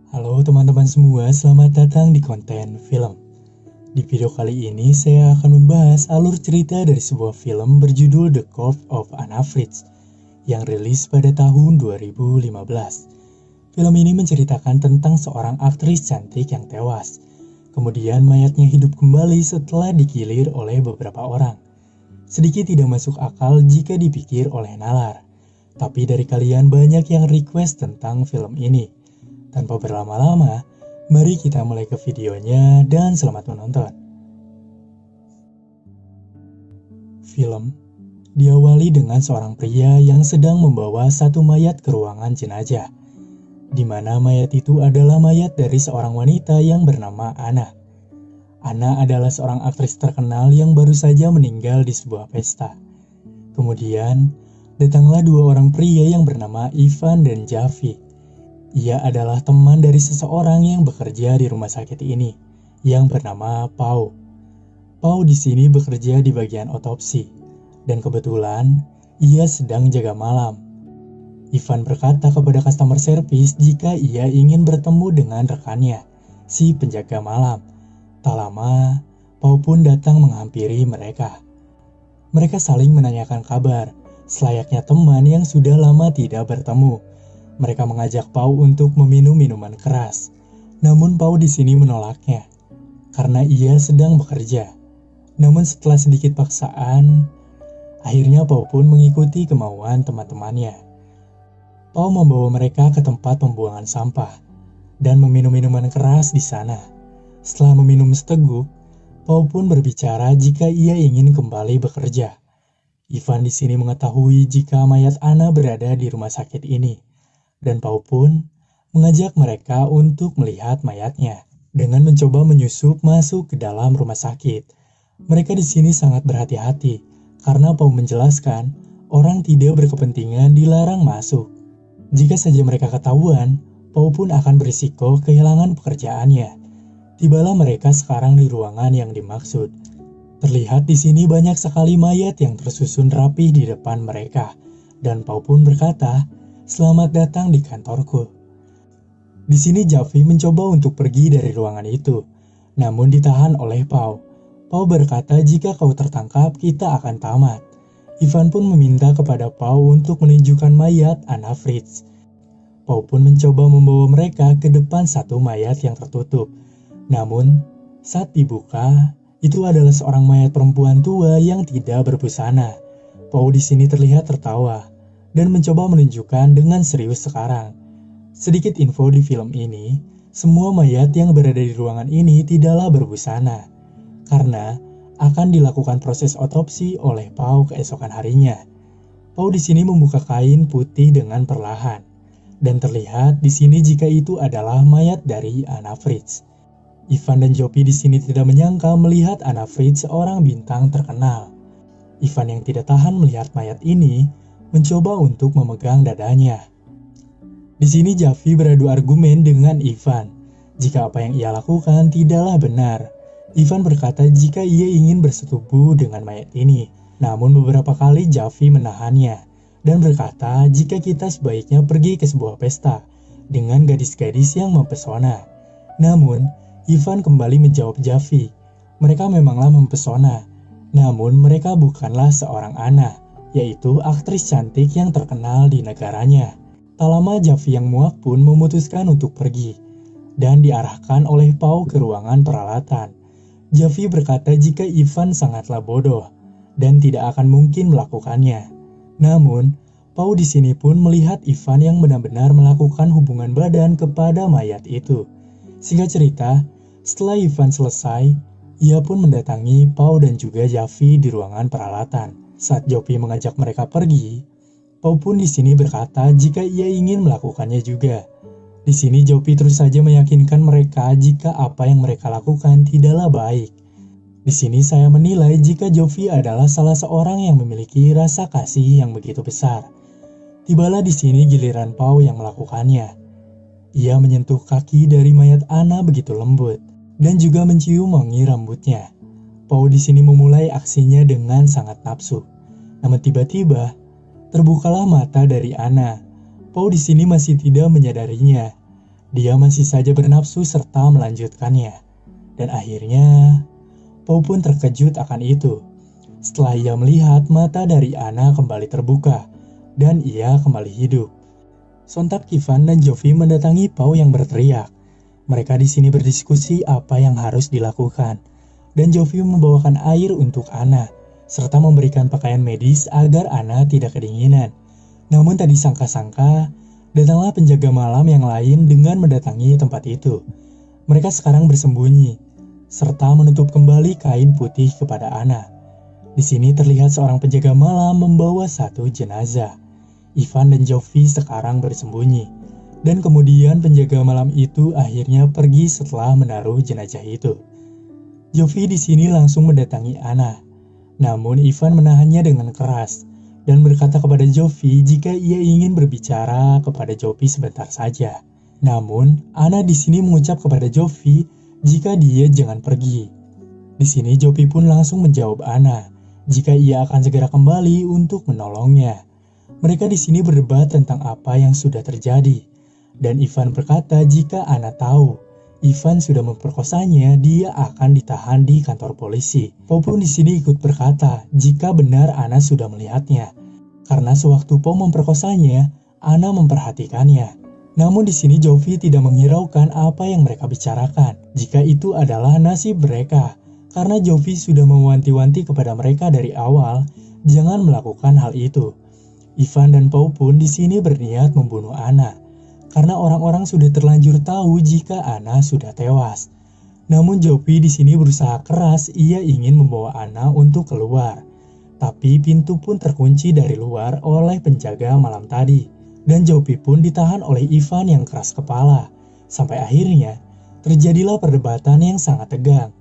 Halo teman-teman semua, selamat datang di konten film. Di video kali ini saya akan membahas alur cerita dari sebuah film berjudul The Corpse of Anna Fritz yang rilis pada tahun 2015. Film ini menceritakan tentang seorang aktris cantik yang tewas. Kemudian mayatnya hidup kembali setelah digilir oleh beberapa orang. Sedikit tidak masuk akal jika dipikir oleh nalar. Tapi dari kalian banyak yang request tentang film ini. Tanpa berlama-lama, mari kita mulai ke videonya dan selamat menonton. Film diawali dengan seorang pria yang sedang membawa satu mayat ke ruangan jenazah, di mana mayat itu adalah mayat dari seorang wanita yang bernama Anna. Anna adalah seorang aktris terkenal yang baru saja meninggal di sebuah pesta. Kemudian, datanglah dua orang pria yang bernama Ivan dan Javi. Ia adalah teman dari seseorang yang bekerja di rumah sakit ini, yang bernama Pau. Pau di sini bekerja di bagian otopsi, dan kebetulan ia sedang jaga malam. Ivan berkata kepada customer service jika ia ingin bertemu dengan rekannya, si penjaga malam. Tak lama, Pau pun datang menghampiri mereka. Mereka saling menanyakan kabar, selayaknya teman yang sudah lama tidak bertemu. Mereka mengajak Pau untuk meminum minuman keras. Namun Pau di sini menolaknya karena ia sedang bekerja. Namun setelah sedikit paksaan, akhirnya Pau pun mengikuti kemauan teman-temannya. Pau membawa mereka ke tempat pembuangan sampah dan meminum minuman keras di sana. Setelah meminum seteguk, Pau pun berbicara jika ia ingin kembali bekerja. Ivan di sini mengetahui jika mayat Anna berada di rumah sakit ini. Dan Pau pun mengajak mereka untuk melihat mayatnya dengan mencoba menyusup masuk ke dalam rumah sakit. Mereka di sini sangat berhati-hati karena Pau menjelaskan orang tidak berkepentingan dilarang masuk. Jika saja mereka ketahuan, Pau pun akan berisiko kehilangan pekerjaannya. Tibalah mereka sekarang di ruangan yang dimaksud. Terlihat di sini banyak sekali mayat yang tersusun rapih di depan mereka, dan Pau pun berkata, "Selamat datang di kantorku." Di sini Javi mencoba untuk pergi dari ruangan itu, namun ditahan oleh Pau. Pau berkata jika kau tertangkap kita akan tamat. Ivan pun meminta kepada Pau untuk menunjukkan mayat Anna Fritz. Pau pun mencoba membawa mereka ke depan satu mayat yang tertutup. Namun, saat dibuka, itu adalah seorang mayat perempuan tua yang tidak berbusana. Pau di sini terlihat tertawa dan mencoba menunjukkan dengan serius sekarang. Sedikit info di film ini, semua mayat yang berada di ruangan ini tidaklah berbusana, karena akan dilakukan proses otopsi oleh Pau keesokan harinya. Pau di sini membuka kain putih dengan perlahan, dan terlihat di sini jika itu adalah mayat dari Anna Fritz. Ivan dan Jopi di sini tidak menyangka melihat Anna Fritz seorang bintang terkenal. Ivan yang tidak tahan melihat mayat ini mencoba untuk memegang dadanya. Di sini Javi beradu argumen dengan Ivan jika apa yang ia lakukan tidaklah benar. Ivan berkata jika ia ingin bersetubuh dengan mayat ini, namun beberapa kali Javi menahannya dan berkata jika kita sebaiknya pergi ke sebuah pesta dengan gadis-gadis yang mempesona. Namun Ivan kembali menjawab Javi, mereka memanglah mempesona, namun mereka bukanlah seorang Anna, yaitu aktris cantik yang terkenal di negaranya. Tak lama Javi yang muak pun memutuskan untuk pergi dan diarahkan oleh Pau ke ruangan peralatan. Javi berkata jika Ivan sangatlah bodoh dan tidak akan mungkin melakukannya. Namun, Pau di sini pun melihat Ivan yang benar-benar melakukan hubungan badan kepada mayat itu. Singkat cerita, setelah Ivan selesai, ia pun mendatangi Pau dan juga Javi di ruangan peralatan. Saat Jopi mengajak mereka pergi, Pau pun di sini berkata jika ia ingin melakukannya juga. Di sini Jopi terus saja meyakinkan mereka jika apa yang mereka lakukan tidaklah baik. Di sini saya menilai jika Jopi adalah salah seorang yang memiliki rasa kasih yang begitu besar. Tibalah di sini giliran Pau yang melakukannya. Ia menyentuh kaki dari mayat Anna begitu lembut dan juga mencium wangi rambutnya. Pau di sini memulai aksinya dengan sangat nafsu. Namun tiba-tiba terbukalah mata dari Anna. Pau di sini masih tidak menyadarinya. Dia masih saja bernafsu serta melanjutkannya. Dan akhirnya, Pau pun terkejut akan itu. Setelah ia melihat mata dari Anna kembali terbuka, dan ia kembali hidup. Sontak Ivan dan Jovi mendatangi Pau yang berteriak. Mereka di sini berdiskusi apa yang harus dilakukan. Dan Jovi membawakan air untuk Anna, serta memberikan pakaian medis agar Anna tidak kedinginan. Namun tak disangka-sangka, datanglah penjaga malam yang lain dengan mendatangi tempat itu. Mereka sekarang bersembunyi, serta menutup kembali kain putih kepada Anna. Di sini terlihat seorang penjaga malam membawa satu jenazah. Ivan dan Jovi sekarang bersembunyi, dan kemudian penjaga malam itu akhirnya pergi setelah menaruh jenazah itu. Jovi di sini langsung mendatangi Anna, namun Ivan menahannya dengan keras dan berkata kepada Jovi jika ia ingin berbicara kepada Jovi sebentar saja. Namun Anna di sini mengucap kepada Jovi jika dia jangan pergi. Di sini Jovi pun langsung menjawab Anna jika ia akan segera kembali untuk menolongnya. Mereka di sini berdebat tentang apa yang sudah terjadi, dan Ivan berkata jika Anna tahu Ivan sudah memperkosanya, dia akan ditahan di kantor polisi. Pau pun di sini ikut berkata jika benar Anna sudah melihatnya, karena sewaktu Pau memperkosanya, Anna memperhatikannya. Namun di sini Jovi tidak menghiraukan apa yang mereka bicarakan, jika itu adalah nasib mereka, karena Jovi sudah mewanti-wanti kepada mereka dari awal jangan melakukan hal itu. Ivan dan Pau pun di sini berniat membunuh Anna, karena orang-orang sudah terlanjur tahu jika Anna sudah tewas. Namun Jovi di sini berusaha keras, ia ingin membawa Anna untuk keluar. Tapi pintu pun terkunci dari luar oleh penjaga malam tadi, dan Jovi pun ditahan oleh Ivan yang keras kepala. Sampai akhirnya terjadilah perdebatan yang sangat tegang,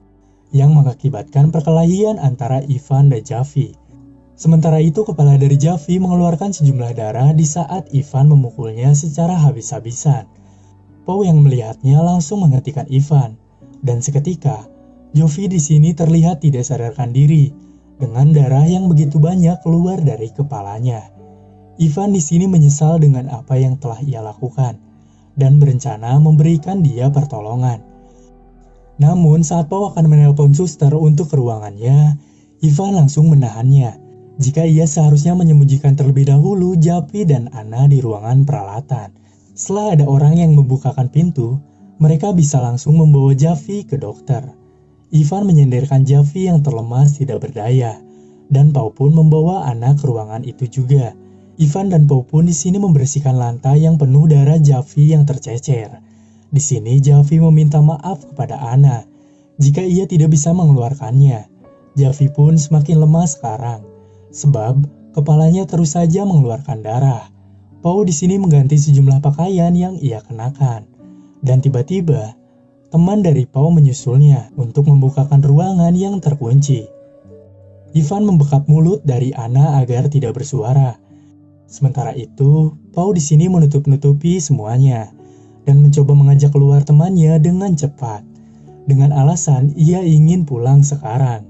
yang mengakibatkan perkelahian antara Ivan dan Jovi. Sementara itu kepala dari Jovi mengeluarkan sejumlah darah di saat Ivan memukulnya secara habis-habisan. Pau yang melihatnya langsung menghentikan Ivan, dan seketika Jovi di sini terlihat tidak sadarkan diri dengan darah yang begitu banyak keluar dari kepalanya. Ivan di sini menyesal dengan apa yang telah ia lakukan dan berencana memberikan dia pertolongan. Namun saat Pau akan menelpon suster untuk ke ruangannya, Ivan langsung menahannya. Jika ia seharusnya menyembunyikan terlebih dahulu Jovi dan Anna di ruangan peralatan. Setelah ada orang yang membukakan pintu, mereka bisa langsung membawa Jovi ke dokter. Ivan menyenderkan Jovi yang terlemas tidak berdaya, dan Pau pun membawa Anna ke ruangan itu juga. Ivan dan Pau pun di sini membersihkan lantai yang penuh darah Jovi yang tercecer. Di sini Jovi meminta maaf kepada Anna jika ia tidak bisa mengeluarkannya. Jovi pun semakin lemah sekarang, sebab kepalanya terus saja mengeluarkan darah. Pau di sini mengganti sejumlah pakaian yang ia kenakan, dan tiba-tiba teman dari Pau menyusulnya untuk membukakan ruangan yang terkunci. Ivan membekap mulut dari Anna agar tidak bersuara. Sementara itu, Pau di sini menutup-nutupi semuanya dan mencoba mengajak keluar temannya dengan cepat, dengan alasan ia ingin pulang sekarang.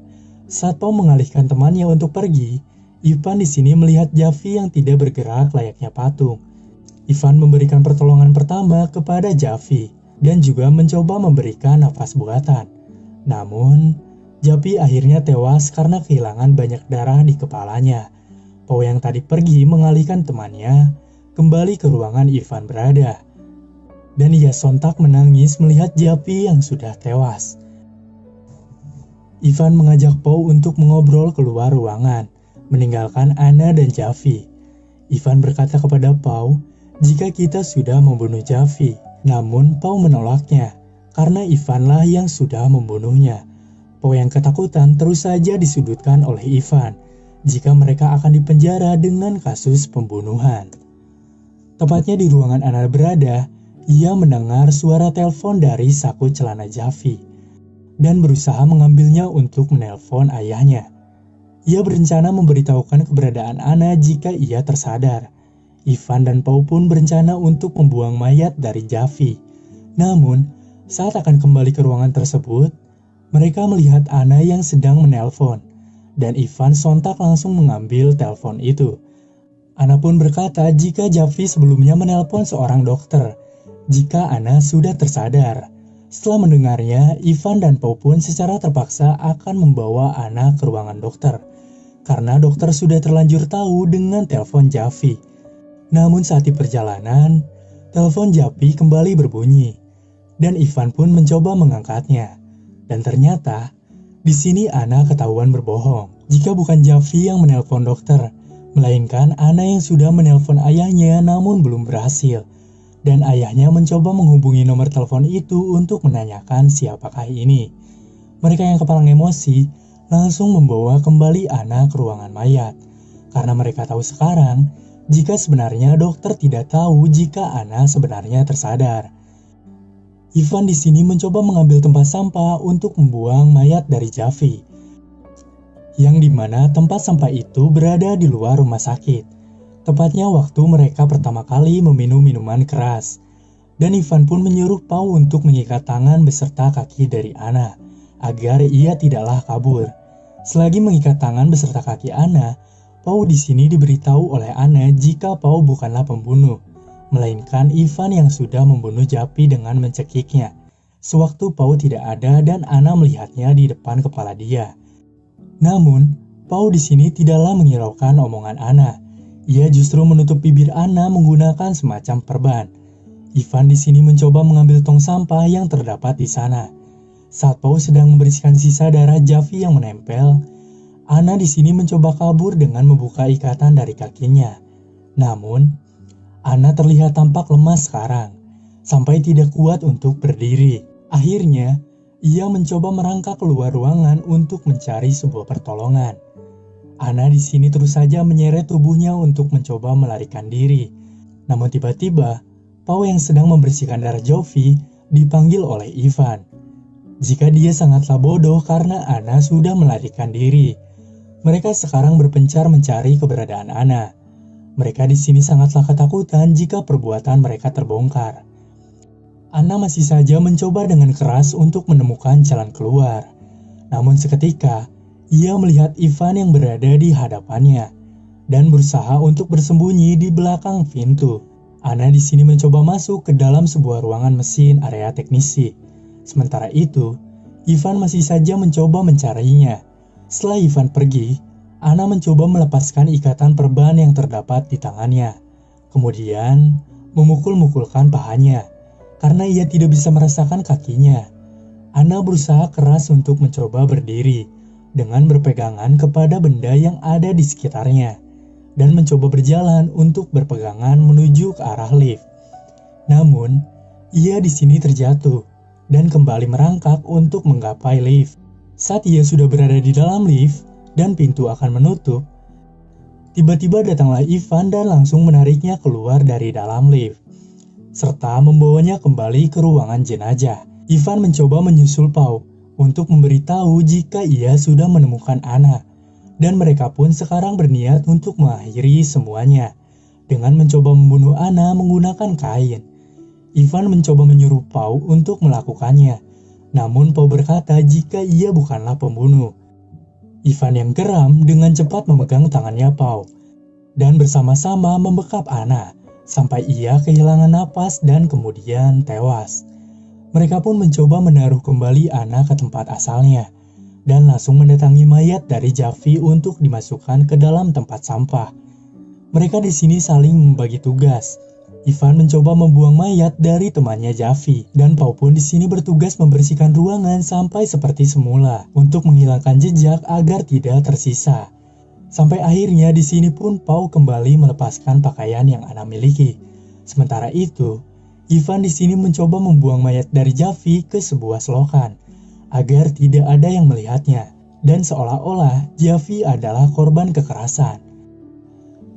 Saat Pau mengalihkan temannya untuk pergi, Ivan di sini melihat Jovi yang tidak bergerak layaknya patung. Ivan memberikan pertolongan pertama kepada Jovi dan juga mencoba memberikan nafas buatan. Namun, Jovi akhirnya tewas karena kehilangan banyak darah di kepalanya. Pau yang tadi pergi mengalihkan temannya kembali ke ruangan Ivan berada. Dan ia sontak menangis melihat Jovi yang sudah tewas. Ivan mengajak Pau untuk mengobrol keluar ruangan, meninggalkan Anna dan Jovi. Ivan berkata kepada Pau jika kita sudah membunuh Jovi, namun Pau menolaknya karena Ivanlah yang sudah membunuhnya. Pau yang ketakutan terus saja disudutkan oleh Ivan jika mereka akan dipenjara dengan kasus pembunuhan. Tepatnya di ruangan Anna berada, ia mendengar suara telepon dari saku celana Jovi dan berusaha mengambilnya untuk menelpon ayahnya. Ia berencana memberitahukan keberadaan Anna jika ia tersadar. Ivan dan Pau pun berencana untuk membuang mayat dari Jovi. Namun, saat akan kembali ke ruangan tersebut, mereka melihat Anna yang sedang menelpon, dan Ivan sontak langsung mengambil telepon itu. Anna pun berkata jika Jovi sebelumnya menelpon seorang dokter, jika Ana sudah tersadar. Setelah mendengarnya, Ivan dan Pau pun secara terpaksa akan membawa Ana ke ruangan dokter, karena dokter sudah terlanjur tahu dengan telepon Javi. Namun saat di perjalanan, telepon Javi kembali berbunyi, dan Ivan pun mencoba mengangkatnya. Dan ternyata, di sini Ana ketahuan berbohong. Jika bukan Javi yang menelpon dokter, melainkan Ana yang sudah menelpon ayahnya namun belum berhasil. Dan ayahnya mencoba menghubungi nomor telepon itu untuk menanyakan siapakah ini. Mereka yang kepalang emosi langsung membawa kembali Ana ke ruangan mayat. Karena mereka tahu sekarang, jika sebenarnya dokter tidak tahu jika Ana sebenarnya tersadar. Ivan di sini mencoba mengambil tempat sampah untuk membuang mayat dari Javi, yang dimana tempat sampah itu berada di luar rumah sakit, tepatnya waktu mereka pertama kali meminum minuman keras. Dan Ivan pun menyuruh Pau untuk mengikat tangan beserta kaki dari Ana, agar ia tidaklah kabur. Selagi mengikat tangan beserta kaki Ana, Pau di sini diberitahu oleh Ana jika Pau bukanlah pembunuh, melainkan Ivan yang sudah membunuh Javi dengan mencekiknya. Sewaktu Pau tidak ada dan Ana melihatnya di depan kepala dia. Namun, Pau di sini tidaklah menghiraukan omongan Ana. Ia justru menutup bibir Ana menggunakan semacam perban. Ivan di sini mencoba mengambil tong sampah yang terdapat di sana. Saat Pau sedang membersihkan sisa darah Javi yang menempel, Ana di sini mencoba kabur dengan membuka ikatan dari kakinya. Namun, Ana terlihat tampak lemas sekarang, sampai tidak kuat untuk berdiri. Akhirnya, ia mencoba merangkak keluar ruangan untuk mencari sebuah pertolongan. Ana di sini terus saja menyeret tubuhnya untuk mencoba melarikan diri. Namun tiba-tiba, Pau yang sedang membersihkan darah Javi dipanggil oleh Ivan. Jika dia sangatlah bodoh karena Ana sudah melarikan diri. Mereka sekarang berpencar mencari keberadaan Ana. Mereka di sini sangatlah ketakutan jika perbuatan mereka terbongkar. Ana masih saja mencoba dengan keras untuk menemukan jalan keluar. Namun seketika, ia melihat Ivan yang berada di hadapannya dan berusaha untuk bersembunyi di belakang pintu. Ana di sini mencoba masuk ke dalam sebuah ruangan mesin area teknisi. Sementara itu, Ivan masih saja mencoba mencarinya. Setelah Ivan pergi, Ana mencoba melepaskan ikatan perban yang terdapat di tangannya. Kemudian, memukul-mukulkan pahanya, karena ia tidak bisa merasakan kakinya. Ana berusaha keras untuk mencoba berdiri, dengan berpegangan kepada benda yang ada di sekitarnya, dan mencoba berjalan untuk berpegangan menuju ke arah lift. Namun, ia di sini terjatuh, dan kembali merangkak untuk menggapai lift. Saat ia sudah berada di dalam lift, dan pintu akan menutup, tiba-tiba datanglah Ivan dan langsung menariknya keluar dari dalam lift, serta membawanya kembali ke ruangan jenazah. Ivan mencoba menyusul Pau untuk memberitahu jika ia sudah menemukan Ana, dan mereka pun sekarang berniat untuk mengakhiri semuanya dengan mencoba membunuh Ana menggunakan kain. Ivan mencoba menyuruh Pau untuk melakukannya, namun Pau berkata jika ia bukanlah pembunuh. Ivan yang geram dengan cepat memegang tangannya Pau dan bersama-sama membekap Ana sampai ia kehilangan napas dan kemudian tewas. Mereka pun mencoba menaruh kembali Ana ke tempat asalnya dan langsung mendatangi mayat dari Javi untuk dimasukkan ke dalam tempat sampah. Mereka di sini saling membagi tugas. Ivan mencoba membuang mayat dari temannya Javi, dan Pau pun di sini bertugas membersihkan ruangan sampai seperti semula untuk menghilangkan jejak agar tidak tersisa. Sampai akhirnya di sini pun Pau kembali melepaskan pakaian yang Ana miliki. Sementara itu, Ivan di sini mencoba membuang mayat dari Javi ke sebuah selokan agar tidak ada yang melihatnya, dan seolah-olah Javi adalah korban kekerasan.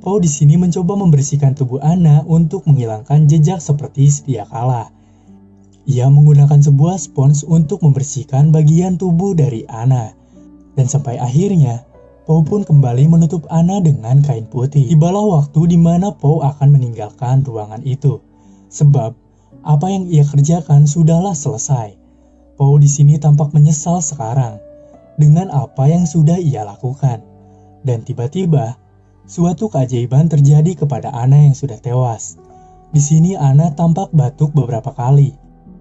Pau di sini mencoba membersihkan tubuh Ana untuk menghilangkan jejak seperti sedia kala. Ia menggunakan sebuah spons untuk membersihkan bagian tubuh dari Ana. Dan sampai akhirnya, Pau pun kembali menutup Ana dengan kain putih. Tibalah waktu di mana Pau akan meninggalkan ruangan itu. Sebab, apa yang ia kerjakan sudahlah selesai. Pau di sini tampak menyesal sekarang dengan apa yang sudah ia lakukan. Dan tiba-tiba, suatu keajaiban terjadi kepada Ana yang sudah tewas. Di sini Anna tampak batuk beberapa kali,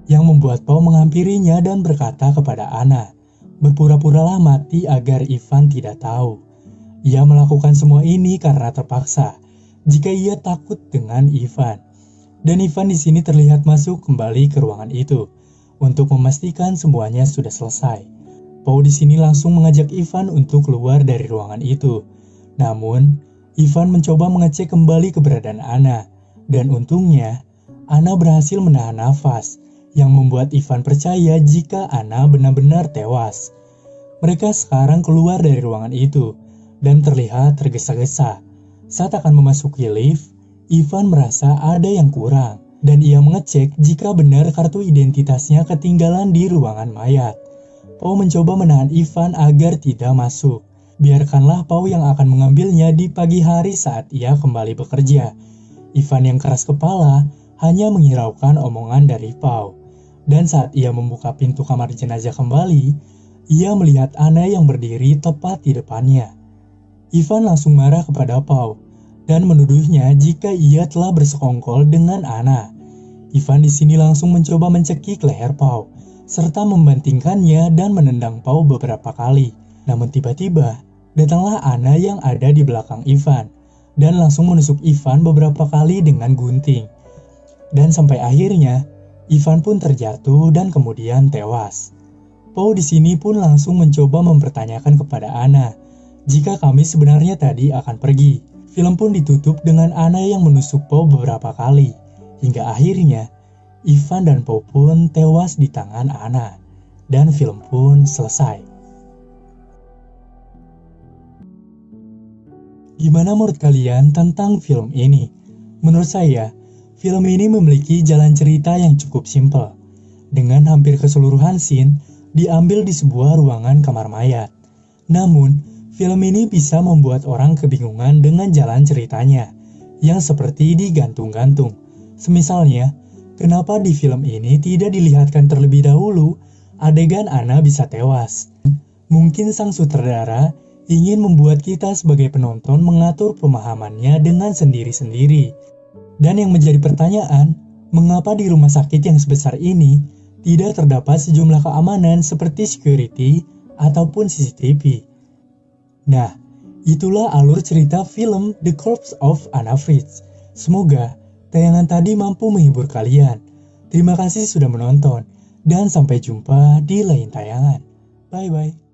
yang membuat Pau menghampirinya dan berkata kepada Anna, berpura-puralah mati agar Ivan tidak tahu. Ia melakukan semua ini karena terpaksa, jika ia takut dengan Ivan. Dan Ivan di sini terlihat masuk kembali ke ruangan itu, untuk memastikan semuanya sudah selesai. Pau di sini langsung mengajak Ivan untuk keluar dari ruangan itu. Namun, Ivan mencoba mengecek kembali keberadaan Anna. Dan untungnya, Anna berhasil menahan nafas, yang membuat Ivan percaya jika Anna benar-benar tewas. Mereka sekarang keluar dari ruangan itu, dan terlihat tergesa-gesa. Saat akan memasuki lift, Ivan merasa ada yang kurang, dan ia mengecek jika benar kartu identitasnya ketinggalan di ruangan mayat. Pau mencoba menahan Ivan agar tidak masuk. Biarkanlah Pau yang akan mengambilnya di pagi hari saat ia kembali bekerja. Ivan yang keras kepala hanya menghiraukan omongan dari Pau. Dan saat ia membuka pintu kamar jenazah kembali, ia melihat Anna yang berdiri tepat di depannya. Ivan langsung marah kepada Pau dan menuduhnya jika ia telah bersekongkol dengan Anna. Ivan di sini langsung mencoba mencekik leher Pau serta membantingkannya dan menendang Pau beberapa kali. Namun tiba-tiba datanglah Anna yang ada di belakang Ivan dan langsung menusuk Ivan beberapa kali dengan gunting. Dan sampai akhirnya Ivan pun terjatuh dan kemudian tewas. Pau di sini pun langsung mencoba mempertanyakan kepada Anna jika kami sebenarnya tadi akan pergi. Film pun ditutup dengan Anna yang menusuk Pau beberapa kali, hingga akhirnya Ivan dan Pau pun tewas di tangan Anna, dan film pun selesai. Gimana menurut kalian tentang film ini? Menurut saya, film ini memiliki jalan cerita yang cukup simpel, dengan hampir keseluruhan scene diambil di sebuah ruangan kamar mayat. Namun, film ini bisa membuat orang kebingungan dengan jalan ceritanya, yang seperti digantung-gantung. Semisalnya, kenapa di film ini tidak dilihatkan terlebih dahulu adegan Anna bisa tewas? Mungkin sang sutradara ingin membuat kita sebagai penonton mengatur pemahamannya dengan sendiri-sendiri. Dan yang menjadi pertanyaan, mengapa di rumah sakit yang sebesar ini tidak terdapat sejumlah keamanan seperti security ataupun CCTV? Nah, itulah alur cerita film The Corpse of Anna Fritz. Semoga tayangan tadi mampu menghibur kalian. Terima kasih sudah menonton, dan sampai jumpa di lain tayangan. Bye-bye.